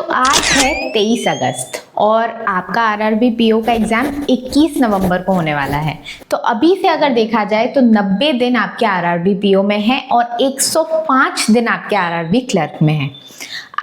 आज है 23 अगस्त और आपका आरआरबी पीओ का एग्जाम 21 नवंबर को होने वाला है। तो अभी से अगर देखा जाए तो 90 दिन आपके आरआरबी पीओ में है और 105 दिन आपके आरआरबी क्लर्क में है।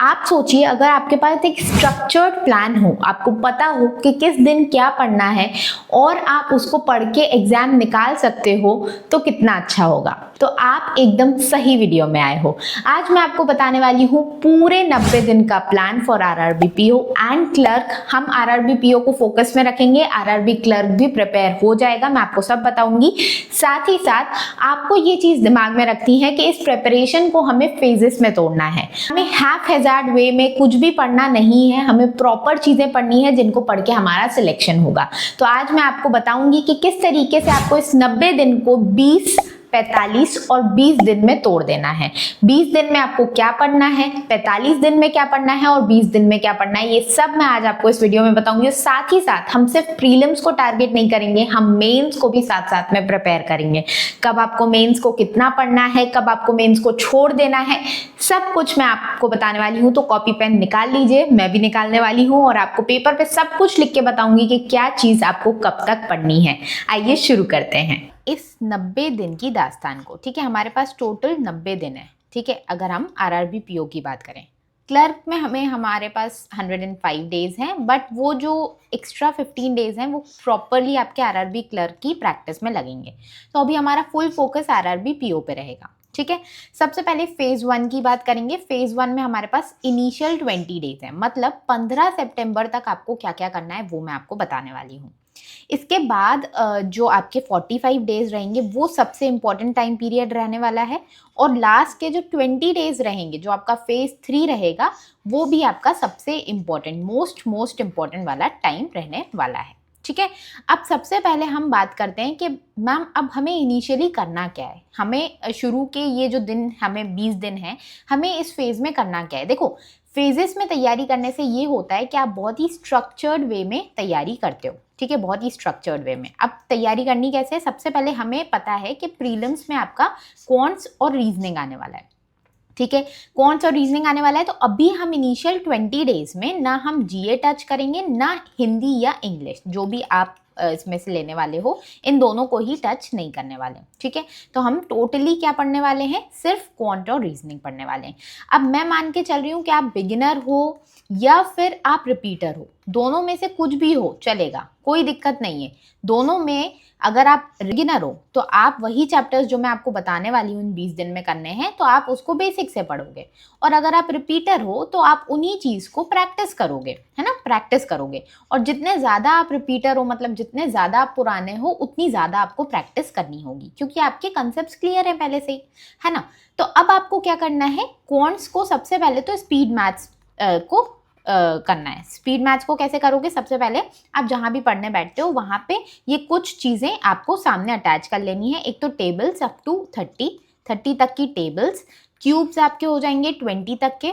आप सोचिए, अगर आपके पास एक स्ट्रक्चर्ड प्लान हो, आपको पता हो कि किस दिन क्या पढ़ना है और आप उसको पढ़ के एग्जाम निकाल सकते हो तो कितना अच्छा होगा। तो आप एकदम सही वीडियो में आए हो। आज मैं आपको बताने वाली हूँ पूरे 90 दिन का plan for RRB PO and clerk. हम आरआरबी पीओ को फोकस में रखेंगे, आरआरबी क्लर्क भी प्रिपेयर हो जाएगा, मैं आपको सब बताऊंगी। साथ ही साथ आपको ये चीज दिमाग में रखनी है कि इस प्रिपरेशन को हमें फेजेस में तोड़ना है। हमें हैफ हैजार्ड वे में कुछ भी पढ़ना नहीं है, हमें प्रॉपर चीजें पढ़नी है जिनको पढ़ के हमारा सिलेक्शन होगा। तो आज मैं आपको बताऊंगी कि किस तरीके से आपको इस 90 दिन को 20, 45 और 20 दिन में तोड़ देना है। 20 दिन में आपको क्या पढ़ना है, 45 दिन में क्या पढ़ना है और 20 दिन में क्या पढ़ना है, ये सब मैं आज आपको इस वीडियो में बताऊंगी। साथ ही साथ हम सिर्फ प्रीलिम्स को टारगेट नहीं करेंगे, हम मेंस को भी साथ साथ में प्रिपेयर करेंगे। कब आपको मेंस को कितना पढ़ना है, कब आपको मेंस को छोड़ देना है, सब कुछ मैं आपको बताने वाली हूँ। तो कॉपी पेन निकाल लीजिए, मैं भी निकालने वाली हूँ और आपको पेपर पे सब कुछ लिख के बताऊंगी कि क्या चीज आपको कब तक पढ़नी है। आइए शुरू करते हैं इस 90 दिन की दास्तान को। ठीक है, हमारे पास टोटल 90 दिन है। ठीक है, अगर हम आरआरबी पीओ की बात करें, क्लर्क में हमारे पास 105 डेज हैं, बट वो जो एक्स्ट्रा 15 डेज हैं वो प्रॉपरली आपके आरआरबी क्लर्क की प्रैक्टिस में लगेंगे। तो अभी हमारा फुल फोकस आरआरबी पीओ पे रहेगा। ठीक है, सबसे पहले फेज 1 की बात करेंगे। फेज 1 में हमारे पास इनिशियल 20 डेज है, मतलब 15 सितंबर तक आपको क्या क्या करना है वो मैं आपको बताने वाली हूँ। इसके बाद जो आपके 45 डेज रहेंगे वो सबसे इंपॉर्टेंट टाइम पीरियड रहने वाला है, और लास्ट के जो 20 डेज रहेंगे, जो आपका फेज 3 रहेगा, वो भी आपका सबसे इंपॉर्टेंट मोस्ट इंपॉर्टेंट वाला टाइम रहने वाला है। ठीक है, अब सबसे पहले हम बात करते हैं कि मैम अब हमें इनिशियली करना क्या है। हमें शुरू के ये जो दिन, हमें 20 दिन है, हमें इस फेज में करना क्या है। देखो, फेजेस में तैयारी करने से ये होता है कि आप बहुत ही स्ट्रक्चर्ड वे में तैयारी करते हो। ठीक है, बहुत ही स्ट्रक्चर्ड वे में। अब तैयारी करनी कैसे है, सबसे पहले हमें पता है कि प्रीलिम्स में आपका क्वांट्स और रीजनिंग आने वाला है। ठीक है, क्वांट्स और रीजनिंग आने वाला है। तो अभी हम इनिशियल 20 डेज में ना हम जीए टच करेंगे, ना हिंदी या इंग्लिश, जो भी आप इसमें से लेने वाले हो, इन दोनों को ही टच नहीं करने वाले। ठीक है, तो हम टोटली क्या पढ़ने वाले हैं, सिर्फ क्वांट और रीजनिंग पढ़ने वाले हैं। अब मैं मान के चल रही हूँ कि आप बिगिनर हो या फिर आप रिपीटर हो, दोनों में से कुछ भी हो चलेगा, कोई दिक्कत नहीं है। दोनों में अगर आप बिगिनर हो तो आप वही चैप्टर्स जो मैं आपको बताने वाली हूँ इन 20 दिन में करने हैं, तो आप उसको बेसिक से पढ़ोगे। और अगर आप रिपीटर हो तो आप उन्हीं चीज़ को प्रैक्टिस करोगे, है ना, प्रैक्टिस करोगे। और जितने ज़्यादा आप रिपीटर हो, मतलब जितने ज़्यादा आप पुराने हो, उतनी ज़्यादा आपको प्रैक्टिस करनी होगी, क्योंकि आपके कंसेप्ट क्लियर हैं पहले से ही, है ना। तो अब आपको क्या करना है, क्वांट्स को सबसे पहले तो स्पीड मैथ्स को करना है। स्पीड मैथ्स को कैसे करोगे, सबसे पहले आप जहां भी पढ़ने बैठते हो वहां पे ये कुछ चीजें आपको सामने अटैच कर लेनी है। एक तो टेबल्स अप टू 30 तक की टेबल्स, क्यूब्स आपके हो जाएंगे 20 तक के।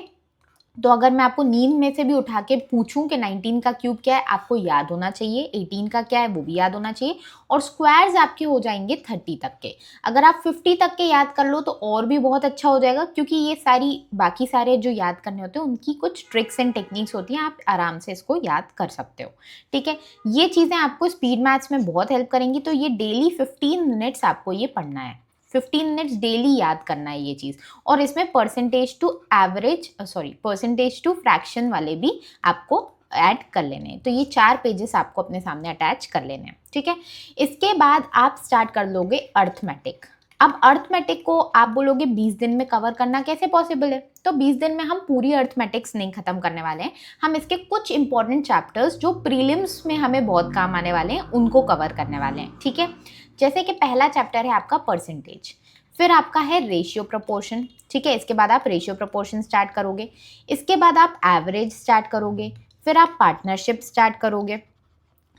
तो अगर मैं आपको नींद में से भी उठा के पूछूं कि 19 का क्यूब क्या है, आपको याद होना चाहिए, 18 का क्या है वो भी याद होना चाहिए, और स्क्वायर्स आपके हो जाएंगे 30 तक के। अगर आप 50 तक के याद कर लो तो और भी बहुत अच्छा हो जाएगा, क्योंकि ये बाकी सारे जो याद करने होते हैं उनकी कुछ ट्रिक्स एंड टेक्निक्स होती हैं, आप आराम से इसको याद कर सकते हो। ठीक है, ये चीज़ें आपको स्पीड मैथ्स में बहुत हेल्प करेंगी। तो ये डेली 15 मिनट्स आपको ये पढ़ना है, 15 मिनट्स डेली याद करना है ये चीज़। और इसमें परसेंटेज टू फ्रैक्शन वाले भी आपको ऐड कर लेने हैं। तो ये 4 पेजेस आपको अपने सामने अटैच कर लेने हैं। ठीक है, इसके बाद आप स्टार्ट कर लोगे अर्थमेटिक। अब अर्थमेटिक को आप बोलोगे 20 दिन में कवर करना कैसे पॉसिबल है, तो 20 दिन में हम पूरी अर्थमेटिक्स नहीं खत्म करने वाले हैं। हम इसके कुछ इंपॉर्टेंट चैप्टर्स जो प्रीलिम्स में हमें बहुत काम आने वाले हैं उनको कवर करने वाले हैं। ठीक है, जैसे कि पहला चैप्टर है आपका परसेंटेज, फिर आपका है रेशियो प्रोपोर्शन। ठीक है, इसके बाद आप रेशियो प्रोपोर्शन स्टार्ट करोगे, इसके बाद आप एवरेज स्टार्ट करोगे, फिर आप पार्टनरशिप स्टार्ट करोगे।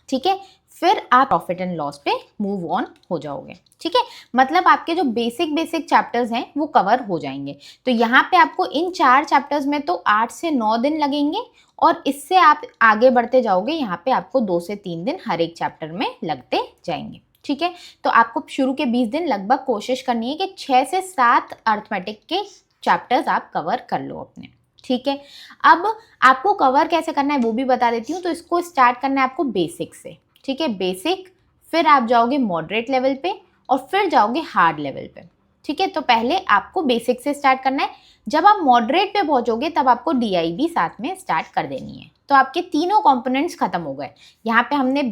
ठीक है, फिर आप प्रॉफिट एंड लॉस पे मूव ऑन हो जाओगे। ठीक है, मतलब आपके जो बेसिक चैप्टर्स हैं वो कवर हो जाएंगे। तो यहाँ पे आपको इन 4 चैप्टर्स में तो 8 से 9 दिन लगेंगे, और इससे आप आगे बढ़ते जाओगे, यहाँ पे आपको 2 से 3 दिन हर एक चैप्टर में लगते जाएंगे। ठीक है, तो आपको शुरू के 20 दिन लगभग कोशिश करनी है कि 6 से 7 अर्थमेटिक के चैप्टर्स आप कवर कर लो अपने। ठीक है, अब आपको कवर कैसे करना है वो भी बता देती हूँ। तो इसको स्टार्ट करना है आपको बेसिक से, ठीक है, बेसिक, फिर आप जाओगे मॉडरेट लेवल पे और फिर जाओगे हार्ड लेवल पे, ठीक है। तो पहले आपको बेसिक से स्टार्ट करना है। जब आप मॉडरेट पे पहुंचोगे तब आपको डीआई भी साथ में स्टार्ट कर देनी है। तो आपके तीनों कंपोनेंट्स खत्म हो गए। यहाँ पे हमने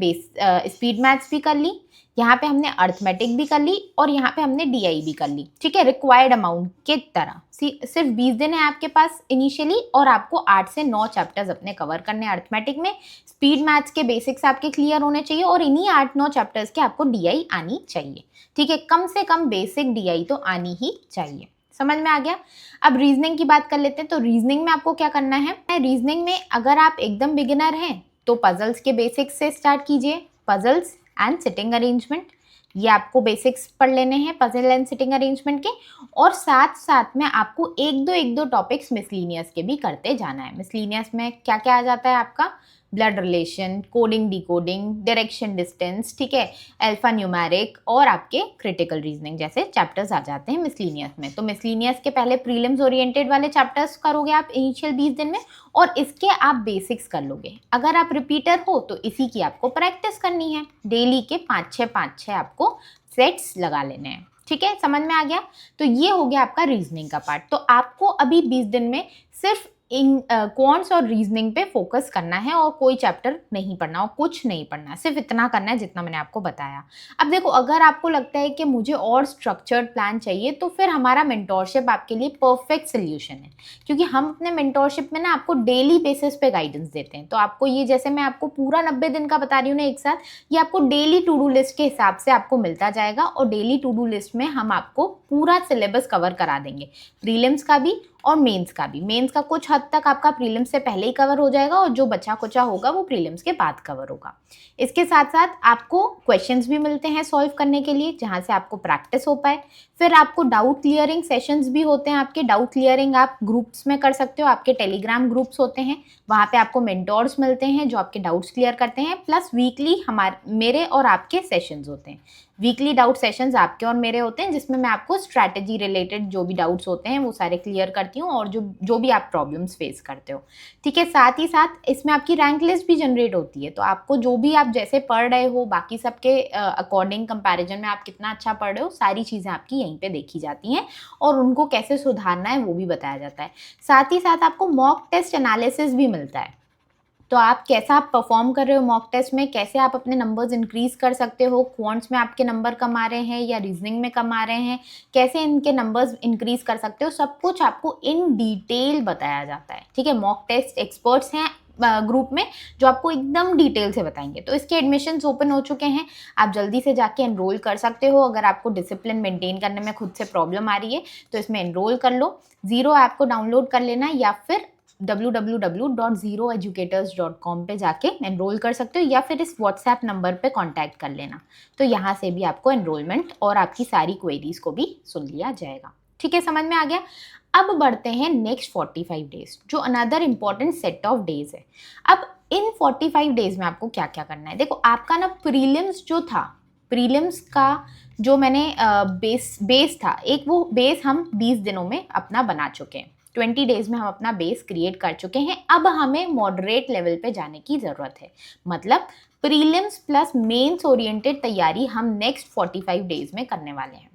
स्पीड मैथ्स भी कर ली, यहाँ पे हमने अर्थमेटिक भी कर ली और यहाँ पे हमने डीआई भी कर ली, ठीक है, रिक्वायर्ड अमाउंट के तरह। सिर्फ 20 दिन है आपके पास इनिशियली और आपको 8 से 9 चैप्टर्स अपने कवर करने हैं अर्थमेटिक में। स्पीड मैथ्स के बेसिक्स आपके क्लियर होने चाहिए और इन्हीं 8-9 चैप्टर्स के आपको डीआई आनी चाहिए, ठीक है, कम से कम बेसिक डीआई तो आनी ही चाहिए। समझ में आ गया। अब रीजनिंग की बात कर लेते हैं। तो रीजनिंग में आपको क्या करना है, रीजनिंग में अगर आप एकदम बिगिनर हैं तो पजल्स के बेसिक्स से स्टार्ट कीजिए, पजल्स एंड सिटिंग अरेंजमेंट, ये आपको बेसिक्स पढ़ लेने हैं पजल एंड सिटिंग अरेंजमेंट के। और साथ साथ में आपको एक दो टॉपिक्स मिसलीनियस के भी करते जाना है। मिसलीनियस में क्या क्या आ जाता है आपका, blood relation, coding decoding, direction distance, ठीक है, अल्फा न्यूमेरिक और आपके क्रिटिकल रीजनिंग जैसे चैप्टर्स आ जाते हैं मिसलीनियस में। तो मिसलीनियस के पहले प्रीलिम्स ओरिएंटेड वाले चैप्टर्स करोगे आप इनिशियल 20 दिन में और इसके आप बेसिक्स कर लोगे। अगर आप रिपीटर हो तो इसी की आपको प्रैक्टिस करनी है, डेली के 5-6 आपको सेट्स लगा लेने हैं, ठीक है, समझ में आ गया। तो ये हो गया आपका रीजनिंग का पार्ट। तो आपको अभी 20 दिन में सिर्फ इन क्वांट्स और रीजनिंग पे फोकस करना है और कोई चैप्टर नहीं पढ़ना और कुछ नहीं पढ़ना, सिर्फ इतना करना है जितना मैंने आपको बताया। अब देखो, अगर आपको लगता है कि मुझे और स्ट्रक्चर्ड प्लान चाहिए तो फिर हमारा मेंटोरशिप आपके लिए परफेक्ट सोल्यूशन है, क्योंकि हम अपने मेंटोरशिप में ना आपको डेली बेसिस पे गाइडेंस देते हैं। तो आपको ये, जैसे मैं आपको पूरा 90 दिन का बता रही हूँ ना एक साथ, ये आपको डेली टू डू लिस्ट के हिसाब से आपको मिलता जाएगा और डेली टू डू लिस्ट में हम आपको पूरा सिलेबस कवर करा देंगे, प्रीलिम्स का भी और मेंस का भी। मेंस का कुछ हद तक आपका प्रीलिम्स से पहले ही कवर हो जाएगा और जो बचा कुचा होगा वो प्रीलिम्स के बाद कवर होगा। इसके साथ साथ आपको क्वेश्चंस भी मिलते हैं सॉल्व करने के लिए, जहां से आपको प्रैक्टिस हो पाए। फिर आपको डाउट क्लियरिंग सेशंस भी होते हैं आपके। डाउट क्लियरिंग आप ग्रुप्स में कर सकते हो, आपके टेलीग्राम ग्रुप्स होते हैं, वहाँ पे आपको मेंटोर्स मिलते हैं जो आपके डाउट्स क्लियर करते हैं। प्लस वीकली मेरे और आपके सेशंस होते हैं, वीकली डाउट सेशंस आपके और मेरे होते हैं, जिसमें मैं आपको स्ट्रैटेजी रिलेटेड जो भी डाउट्स होते हैं वो सारे क्लियर करती हूँ और जो भी आप प्रॉब्लम्स फेस करते हो, ठीक है। साथ ही साथ इसमें आपकी रैंक लिस्ट भी जनरेट होती है। तो आपको जो भी आप जैसे पढ़ रहे हो, बाकी सबके अकॉर्डिंग कंपैरिजन में आप कितना अच्छा पढ़ रहे हो, सारी चीज़ें आपकी यहीं पे देखी जाती हैं और उनको कैसे सुधारना है वो भी बताया जाता है। साथ ही साथ आपको मॉक टेस्ट एनालिसिस भी मिलता है। तो आप कैसा आप परफॉर्म कर रहे हो मॉक टेस्ट में, कैसे आप अपने नंबर्स इंक्रीज कर सकते हो, क्वांट्स में आपके नंबर कम आ रहे हैं या रीजनिंग में कम आ रहे हैं, कैसे इनके नंबर्स इंक्रीज कर सकते हो, सब कुछ आपको इन डिटेल बताया जाता है, ठीक है। मॉक टेस्ट एक्सपर्ट्स हैं ग्रुप में जो आपको एकदम डिटेल से बताएंगे। तो इसके एडमिशन्स ओपन हो चुके हैं, आप जल्दी से जाके एनरोल कर सकते हो। अगर आपको डिसिप्लिन मेंटेन करने में खुद से प्रॉब्लम आ रही है तो इसमें एनरोल कर लो। जीरो ऐप को डाउनलोड कर लेना या फिर www.zeroeducators.com पे जाके एनरोल कर सकते हो या फिर इस व्हाट्सएप नंबर पे कांटेक्ट कर लेना। तो यहाँ से भी आपको एनरोलमेंट और आपकी सारी क्वेरीज को भी सुन लिया जाएगा, ठीक है, समझ में आ गया। अब बढ़ते हैं नेक्स्ट 45 डेज, जो another important set of days है। अब इन 45 डेज में आपको क्या क्या करना है। देखो, आपका ना प्रीलिम्स जो था, प्रीलिम्स का जो मैंने बेस था एक, वो बेस हम 20 दिनों में अपना बना चुके हैं। 20 डेज में हम अपना बेस क्रिएट कर चुके हैं। अब हमें मॉडरेट लेवल पे जाने की ज़रूरत है, मतलब प्रीलिम्स प्लस मेंस ओरिएंटेड तैयारी हम नेक्स्ट 45 डेज में करने वाले हैं,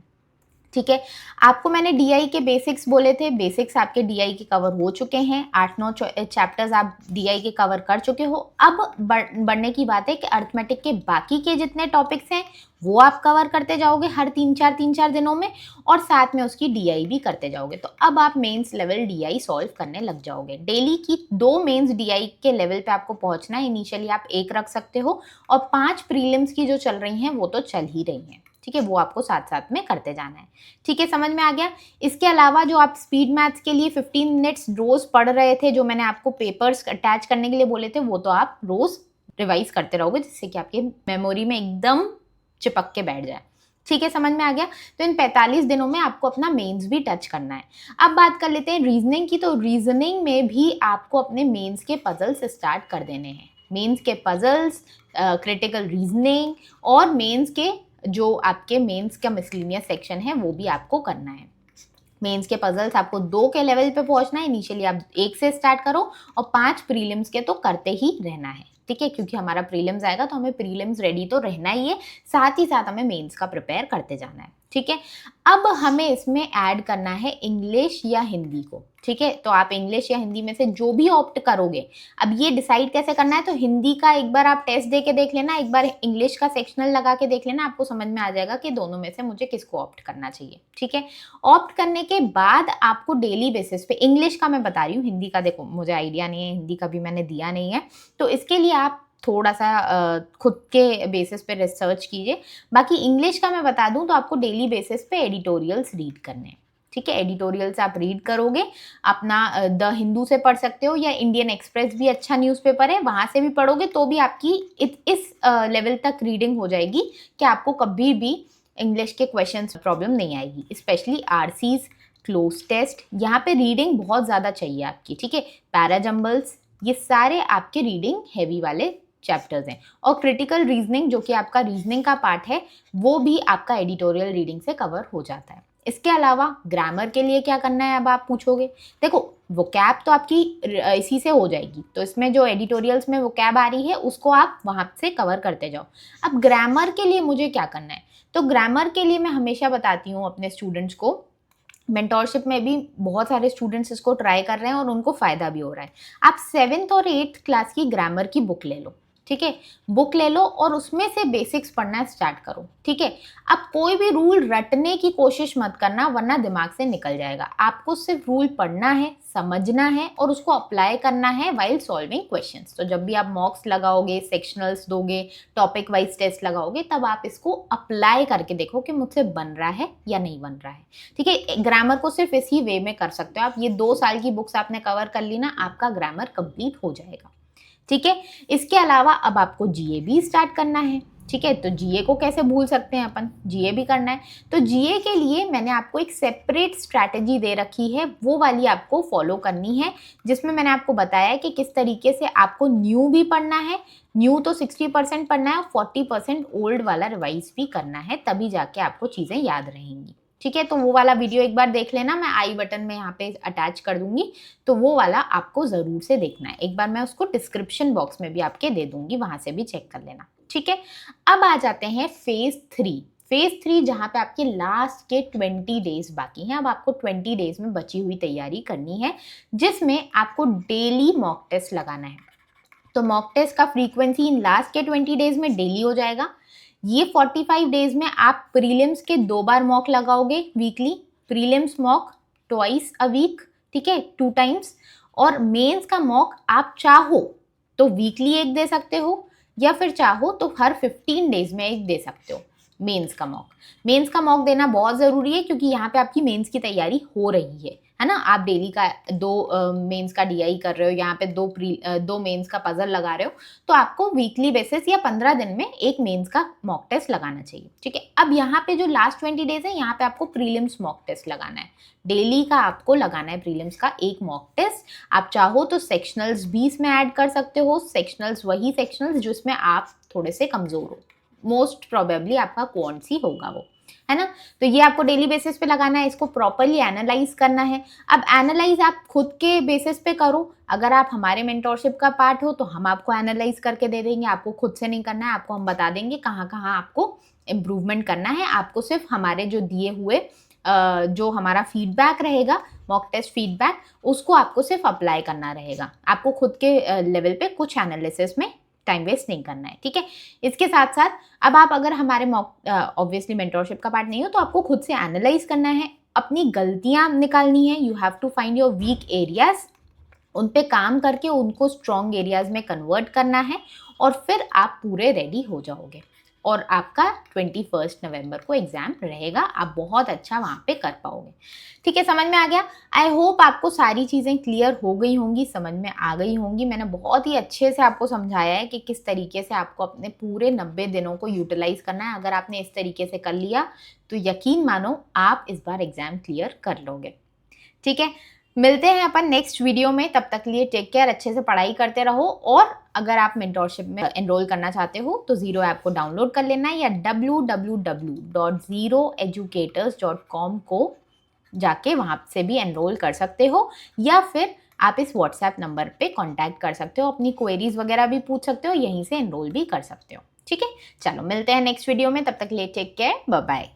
ठीक है। आपको मैंने डीआई के बेसिक्स बोले थे, बेसिक्स आपके डीआई के कवर हो चुके हैं, 8-9 चैप्टर्स आप डीआई के कवर कर चुके हो। अब बढ़ने की बात है कि अर्थमेटिक के बाकी के जितने टॉपिक्स हैं वो आप कवर करते जाओगे हर 3-4 दिनों में और साथ में उसकी डीआई भी करते जाओगे। तो अब आप मेंस लेवल डीआई सॉल्व करने लग जाओगे। डेली की 2 मेंस डीआई के लेवल पे आपको पहुंचना है। इनिशियली आप 1 रख सकते हो और 5 प्रीलिम्स की जो चल रही हैं वो तो चल ही रही हैं, ठीक है, वो आपको साथ साथ में करते जाना है, ठीक है, समझ में आ गया। इसके अलावा जो आप स्पीड मैथ्स के लिए 15 मिनट्स रोज पढ़ रहे थे, जो मैंने आपको पेपर्स अटैच करने के लिए बोले थे, वो तो आप रोज रिवाइज करते रहोगे जिससे कि आपकी मेमोरी में एकदम चिपक के बैठ जाए, ठीक है, समझ में आ गया। तो इन 45 दिनों में आपको अपना मेंस भी टच करना है। अब बात कर लेते हैं रीजनिंग की। तो रीजनिंग में भी आपको अपने मेंस के पजल्स स्टार्ट कर देने हैं। मेंस के पजल्स, क्रिटिकल रीजनिंग और मेंस के जो आपके मेंस का मिसलिनियस सेक्शन है वो भी आपको करना है। मेंस के पजल्स आपको 2 के लेवल पे पहुंचना है, इनिशियली आप 1 से स्टार्ट करो और 5 प्रीलिम्स के तो करते ही रहना है, ठीक है, क्योंकि हमारा प्रीलिम्स आएगा तो हमें प्रीलिम्स रेडी तो रहना ही है, साथ ही साथ हमें मेंस का प्रिपेयर करते जाना है, ठीक है। अब हमें इसमें ऐड करना है इंग्लिश या हिंदी को, ठीक है, तो आप इंग्लिश या हिंदी में से जो भी ऑप्ट करोगे, अब ये डिसाइड कैसे करना है, तो हिंदी का एक बार आप टेस्ट दे के देख लेना, एक बार इंग्लिश का सेक्शनल लगा के देख लेना, आपको समझ में आ जाएगा कि दोनों में से मुझे किसको ऑप्ट करना चाहिए, ठीक है। ऑप्ट करने के बाद आपको डेली बेसिस पे, इंग्लिश का मैं बता रही हूँ, हिंदी का देखो मुझे आइडिया नहीं है, हिंदी का भी मैंने दिया नहीं है, तो इसके लिए आप थोड़ा सा खुद के बेसिस पे रिसर्च कीजिए। बाकी इंग्लिश का मैं बता दूं तो आपको डेली बेसिस पे एडिटोरियल्स रीड करने हैं, ठीक है, एडिटोरियल्स आप रीड करोगे, अपना द हिंदू से पढ़ सकते हो या इंडियन एक्सप्रेस भी अच्छा न्यूज़पेपर है, वहां से भी पढ़ोगे तो भी आपकी इस लेवल तक रीडिंग हो जाएगी कि आपको कभी भी इंग्लिश के क्वेश्चंस प्रॉब्लम नहीं आएगी, स्पेशली आरसीज, क्लोज टेस्ट, यहाँ पे रीडिंग बहुत ज़्यादा चाहिए आपकी, ठीक है। पैराजम्बल्स, ये सारे आपके रीडिंग हैवी वाले चैप्टर्स हैं, और क्रिटिकल रीजनिंग जो कि आपका रीजनिंग का पार्ट है, वो भी आपका एडिटोरियल रीडिंग से कवर हो जाता है। इसके अलावा ग्रामर के लिए क्या करना है, अब आप पूछोगे, देखो वोकैब तो आपकी इसी से हो जाएगी, तो इसमें जो एडिटोरियल्स में वोकैब आ रही है उसको आप वहां से कवर करते जाओ। अब ग्रामर के लिए मुझे क्या करना है, तो ग्रामर के लिए मैं हमेशा बताती हूँ अपने स्टूडेंट्स को, मेंटोरशिप में भी बहुत सारे स्टूडेंट्स इसको ट्राई कर रहे हैं और उनको फ़ायदा भी हो रहा है। आप 7th और 8th क्लास की ग्रामर की बुक ले लो, ठीक है, बुक ले लो और उसमें से बेसिक्स पढ़ना स्टार्ट करो, ठीक है। अब कोई भी रूल रटने की कोशिश मत करना, वरना दिमाग से निकल जाएगा। आपको सिर्फ रूल पढ़ना है, समझना है और उसको अप्लाई करना है वाइल सॉल्विंग क्वेश्चंस। तो जब भी आप मॉक्स लगाओगे, सेक्शनल्स दोगे, टॉपिक वाइज टेस्ट लगाओगे, तब आप इसको अप्लाई करके देखो कि मुझसे बन रहा है या नहीं बन रहा है, ठीक है। ग्रामर को सिर्फ इसी वे में कर सकते हो आप, ये 2 साल की बुक्स आपने कवर कर ली ना, आपका ग्रामर कंप्लीट हो जाएगा, ठीक है। इसके अलावा अब आपको जीए भी स्टार्ट करना है, ठीक है, तो जीए को कैसे भूल सकते हैं अपन, जीए भी करना है। तो जीए के लिए मैंने आपको एक सेपरेट स्ट्रैटेजी दे रखी है, वो वाली आपको फॉलो करनी है, जिसमें मैंने आपको बताया कि किस तरीके से आपको न्यू भी पढ़ना है, न्यू तो 60% पढ़ना है और 40% ओल्ड वाला रिवाइज भी करना है, तभी जाके आपको चीज़ें याद रहेंगी, ठीक है। तो वो वाला वीडियो एक बार देख लेना, मैं आई बटन में यहाँ पे अटैच कर दूंगी, तो वो वाला आपको ज़रूर से देखना है, एक बार मैं उसको डिस्क्रिप्शन बॉक्स में भी आपके दे दूंगी, वहां से भी चेक कर लेना, ठीक है। अब आ जाते हैं फेज 3। फेज 3 जहाँ पे आपके लास्ट के 20 डेज बाकी हैं। अब आपको 20 डेज में बची हुई तैयारी करनी है, जिसमें आपको डेली मॉक टेस्ट लगाना है। तो मॉक टेस्ट का फ्रीक्वेंसी इन लास्ट के 20 डेज में डेली हो जाएगा। ये 45 डेज में आप प्रीलिम्स के 2 बार मॉक लगाओगे weekly, prelims mock twice a week, ठीक है, 2 टाइम्स, और मेंस का मॉक आप चाहो तो वीकली एक दे सकते हो, या फिर चाहो तो हर 15 डेज में एक दे सकते हो मेंस का मॉक। मेंस का मॉक देना बहुत ज़रूरी है, क्योंकि यहाँ पे आपकी मेंस की तैयारी हो रही है ना। आप डेली का 2 मेंस का डीआई कर रहे हो, यहाँ पे 2 मेंस का पजल लगा रहे हो, तो आपको वीकली बेसिस या 15 दिन में एक मेंस का मॉक टेस्ट लगाना चाहिए, ठीक है। अब यहाँ पे जो लास्ट 20 डेज है, यहाँ पे आपको प्रीलिम्स मॉक टेस्ट लगाना है, डेली का आपको लगाना है प्रीलिम्स का एक मॉक टेस्ट। आप चाहो तो सेक्शनल्स भी इसमें ऐड कर सकते हो, सेक्शनल्स वही सेक्शनल्स जिसमें आप थोड़े से कमजोर हो, मोस्ट प्रोबेबली आपका कौन सी होगा वो, है ना। तो ये आपको डेली बेसिस पे लगाना है, इसको प्रॉपरली एनालाइज करना है। अब एनालाइज आप खुद के बेसिस पे करो, अगर आप हमारे मेंटोरशिप का पार्ट हो तो हम आपको एनालाइज करके दे देंगे, आपको खुद से नहीं करना है, आपको हम बता देंगे कहाँ कहाँ आपको इम्प्रूवमेंट करना है। आपको सिर्फ हमारे जो दिए हुए जो हमारा फीडबैक रहेगा, मॉक टेस्ट फीडबैक, उसको आपको सिर्फ अप्लाई करना रहेगा, आपको खुद के लेवल पे कुछ एनालिसिस में टाइम वेस्ट नहीं करना है, ठीक है। इसके साथ साथ अब आप अगर हमारे ऑब्वियसली मेंटोरशिप का पार्ट नहीं हो, तो आपको खुद से एनालाइज करना है, अपनी गलतियां निकालनी है, you have to find your weak areas, उन पे काम करके उनको स्ट्रॉन्ग एरियाज में कन्वर्ट करना है, और फिर आप पूरे रेडी हो जाओगे, और आपका 21 नवंबर को एग्जाम रहेगा, आप बहुत अच्छा वहाँ पे कर पाओगे, ठीक है। समझ में आ गया? आई होप आपको सारी चीज़ें क्लियर हो गई होंगी, समझ में आ गई होंगी। मैंने बहुत ही अच्छे से आपको समझाया है कि किस तरीके से आपको अपने पूरे 90 दिनों को यूटिलाइज करना है। अगर आपने इस तरीके से कर लिया तो यकीन मानो आप इस बार एग्जाम क्लियर कर लोगे, ठीक है। मिलते हैं अपन नेक्स्ट वीडियो में, तब तक लिए टेक केयर, अच्छे से पढ़ाई करते रहो। और अगर आप मेंटोरशिप में एनरोल करना चाहते हो तो जीरो ऐप को डाउनलोड कर लेना है, या www.zeroeducators.com को जाके वहाँ से भी एनरोल कर सकते हो, या फिर आप इस व्हाट्सएप नंबर पे कांटेक्ट कर सकते हो, अपनी क्वेरीज वगैरह भी पूछ सकते हो, यहीं से एनरोल भी कर सकते हो। ठीक है, चलो मिलते हैं नेक्स्ट वीडियो में, तब तक ले टेक केयर, बाय बाय।